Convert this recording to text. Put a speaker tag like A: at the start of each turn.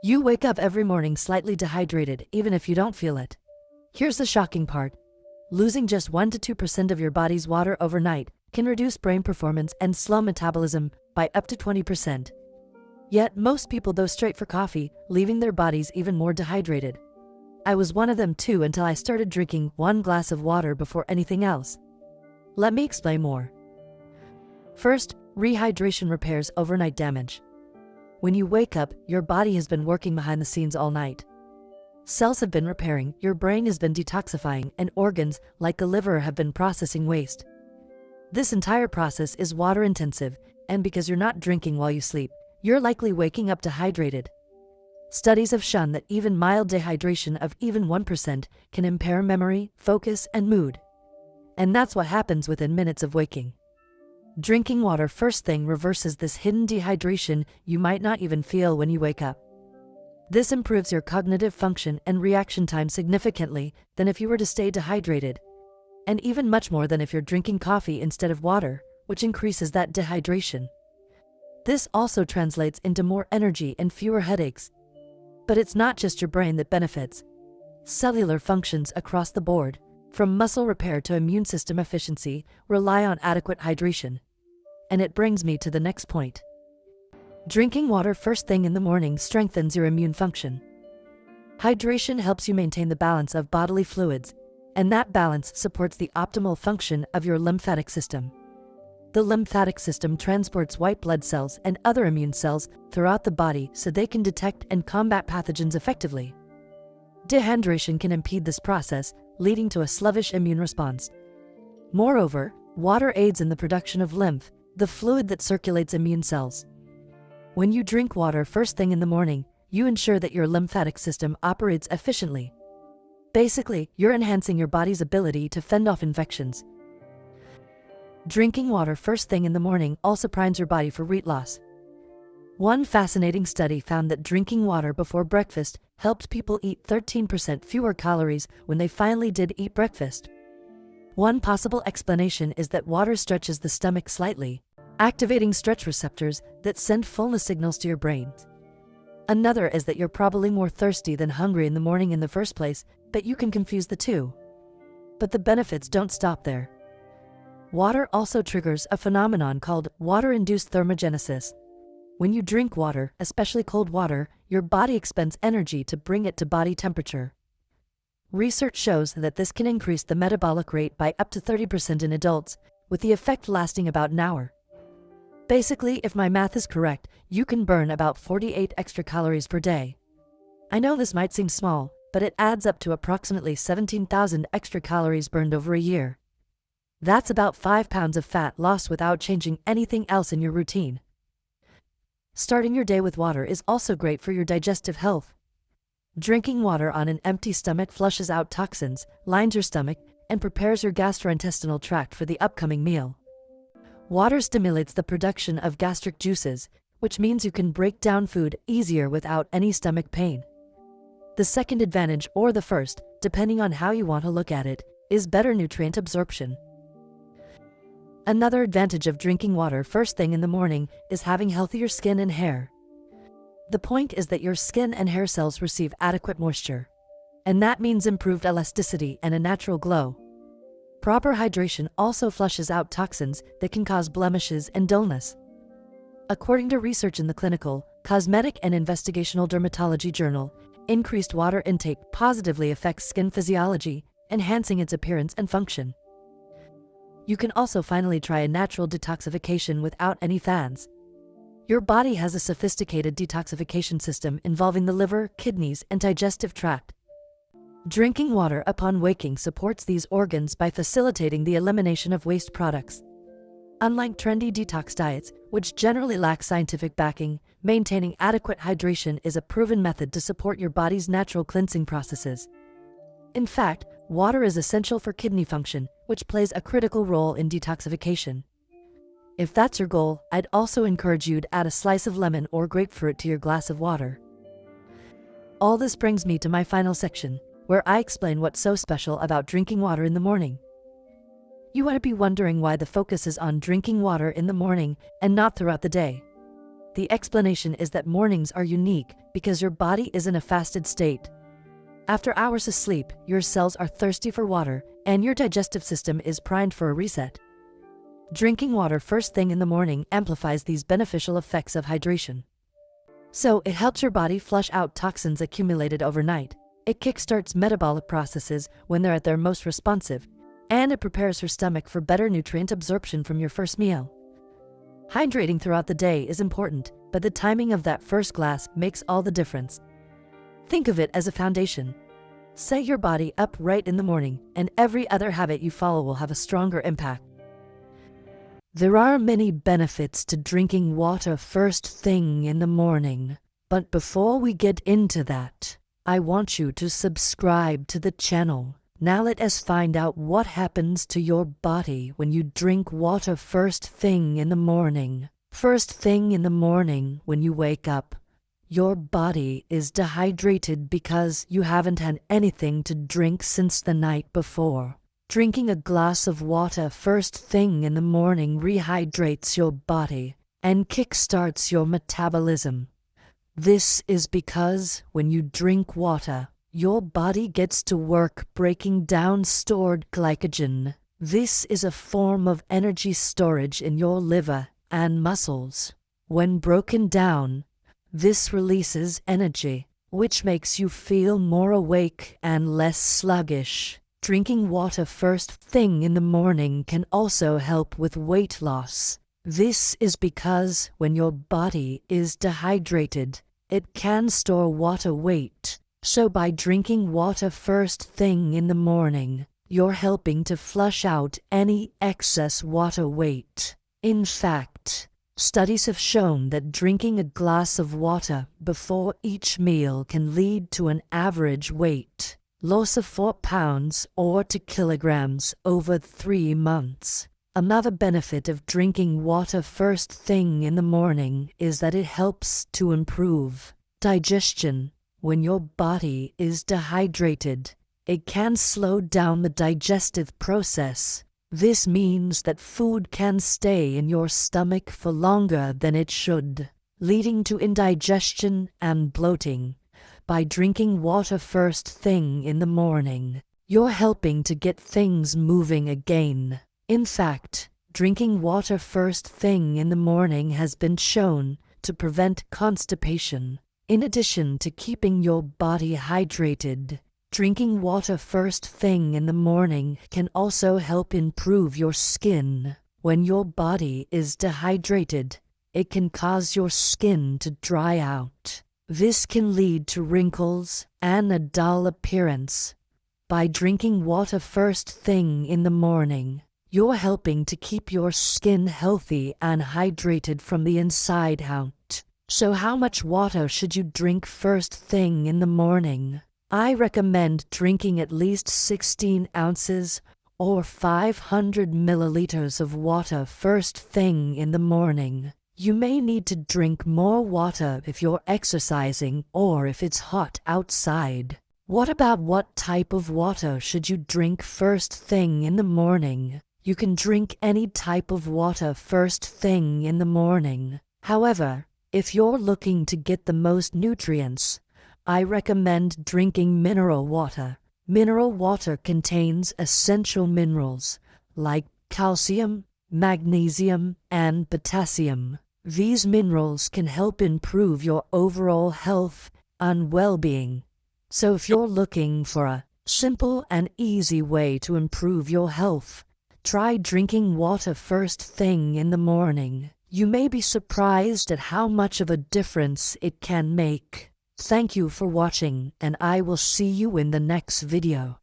A: You wake up every morning slightly dehydrated, even if you don't feel it. Here's the shocking part. Losing just 1 to 2% of your body's water overnight can reduce brain performance and slow metabolism by up to 20%. Yet most people go straight for coffee, leaving their bodies even more dehydrated. I was one of them too until I started drinking 1 glass of water before anything else. Let me explain more. First, rehydration repairs overnight damage. When you wake up, your body has been working behind the scenes all night. Cells have been repairing, your brain has been detoxifying, and organs, like the liver, have been processing waste. This entire process is water intensive, and because you're not drinking while you sleep, you're likely waking up dehydrated. Studies have shown that even mild dehydration of even 1% can impair memory, focus, and mood. And that's what happens within minutes of waking. Drinking water first thing reverses this hidden dehydration you might not even feel when you wake up. This improves your cognitive function and reaction time significantly than if you were to stay dehydrated, and even much more than if you're drinking coffee instead of water, which increases that dehydration. This also translates into more energy and fewer headaches. But it's not just your brain that benefits. Cellular functions across the board, from muscle repair to immune system efficiency, rely on adequate hydration. And it brings me to the next point. Drinking water first thing in the morning strengthens your immune function. Hydration helps you maintain the balance of bodily fluids, and that balance supports the optimal function of your lymphatic system. The lymphatic system transports white blood cells and other immune cells throughout the body so they can detect and combat pathogens effectively. Dehydration can impede this process, leading to a sluggish immune response. Moreover, water aids in the production of lymph, the fluid that circulates immune cells. When you drink water first thing in the morning, you ensure that your lymphatic system operates efficiently. Basically, you're enhancing your body's ability to fend off infections. Drinking water first thing in the morning also primes your body for weight loss. One fascinating study found that drinking water before breakfast helped people eat 13% fewer calories when they finally did eat breakfast. One possible explanation is that water stretches the stomach slightly, activating stretch receptors that send fullness signals to your brain. Another is that you're probably more thirsty than hungry in the morning in the first place, but you can confuse the two. But the benefits don't stop there. Water also triggers a phenomenon called water-induced thermogenesis. When you drink water, especially cold water, your body expends energy to bring it to body temperature. Research shows that this can increase the metabolic rate by up to 30% in adults, with the effect lasting about an hour. Basically, if my math is correct, you can burn about 48 extra calories per day. I know this might seem small, but it adds up to approximately 17,000 extra calories burned over a year. That's about 5 pounds of fat lost without changing anything else in your routine. Starting your day with water is also great for your digestive health. Drinking water on an empty stomach flushes out toxins, lines your stomach, and prepares your gastrointestinal tract for the upcoming meal. Water stimulates the production of gastric juices, which means you can break down food easier without any stomach pain. The second advantage, or the first, depending on how you want to look at it, is better nutrient absorption. Another advantage of drinking water first thing in the morning is having healthier skin and hair. The point is that your skin and hair cells receive adequate moisture, and that means improved elasticity and a natural glow. Proper hydration also flushes out toxins that can cause blemishes and dullness. According to research in the Clinical, Cosmetic and Investigational Dermatology Journal, increased water intake positively affects skin physiology, enhancing its appearance and function. You can also finally try a natural detoxification without any fans. Your body has a sophisticated detoxification system involving the liver, kidneys, and digestive tract. Drinking water upon waking supports these organs by facilitating the elimination of waste products. Unlike trendy detox diets, which generally lack scientific backing, maintaining adequate hydration is a proven method to support your body's natural cleansing processes. In fact, water is essential for kidney function, which plays a critical role in detoxification. If that's your goal, I'd also encourage you to add a slice of lemon or grapefruit to your glass of water. All this brings me to my final section, where I explain what's so special about drinking water in the morning. You might be wondering why the focus is on drinking water in the morning and not throughout the day. The explanation is that mornings are unique because your body is in a fasted state. After hours of sleep, your cells are thirsty for water and your digestive system is primed for a reset. Drinking water first thing in the morning amplifies these beneficial effects of hydration. So it helps your body flush out toxins accumulated overnight. It kickstarts metabolic processes when they're at their most responsive, and it prepares your stomach for better nutrient absorption from your first meal. Hydrating throughout the day is important, but the timing of that first glass makes all the difference. Think of it as a foundation. Set your body up right in the morning, and every other habit you follow will have a stronger impact. There are many benefits to drinking water first thing in the morning, but before we get into that, I want you to subscribe to the channel. Now let us find out what happens to your body when you drink water first thing in the morning. First thing in the morning when you wake up, your body is dehydrated because you haven't had anything to drink since the night before. Drinking a glass of water first thing in the morning rehydrates your body and kickstarts your metabolism. This is because when you drink water, your body gets to work breaking down stored glycogen. This is a form of energy storage in your liver and muscles. When broken down, this releases energy, which makes you feel more awake and less sluggish. Drinking water first thing in the morning can also help with weight loss. This is because when your body is dehydrated, it can store water weight. So by drinking water first thing in the morning, you're helping to flush out any excess water weight. In fact, studies have shown that drinking a glass of water before each meal can lead to an average weight loss of 4 pounds or 2 kilograms over 3 months. Another benefit of drinking water first thing in the morning is that it helps to improve digestion. When your body is dehydrated, it can slow down the digestive process. This means that food can stay in your stomach for longer than it should, leading to indigestion and bloating. By drinking water first thing in the morning, you're helping to get things moving again. In fact, drinking water first thing in the morning has been shown to prevent constipation. In addition to keeping your body hydrated, drinking water first thing in the morning can also help improve your skin. When your body is dehydrated, it can cause your skin to dry out. This can lead to wrinkles and a dull appearance. By drinking water first thing in the morning, you're helping to keep your skin healthy and hydrated from the inside out. So how much water should you drink first thing in the morning? I recommend drinking at least 16 ounces or 500 milliliters of water first thing in the morning. You may need to drink more water if you're exercising or if it's hot outside. What about what type of water should you drink first thing in the morning? You can drink any type of water first thing in the morning. However, if you're looking to get the most nutrients, I recommend drinking mineral water. Mineral water contains essential minerals like calcium, magnesium, and potassium. These minerals can help improve your overall health and well-being. So if you're looking for a simple and easy way to improve your health, try drinking water first thing in the morning. You may be surprised at how much of a difference it can make. Thank you for watching, and I will see you in the next video.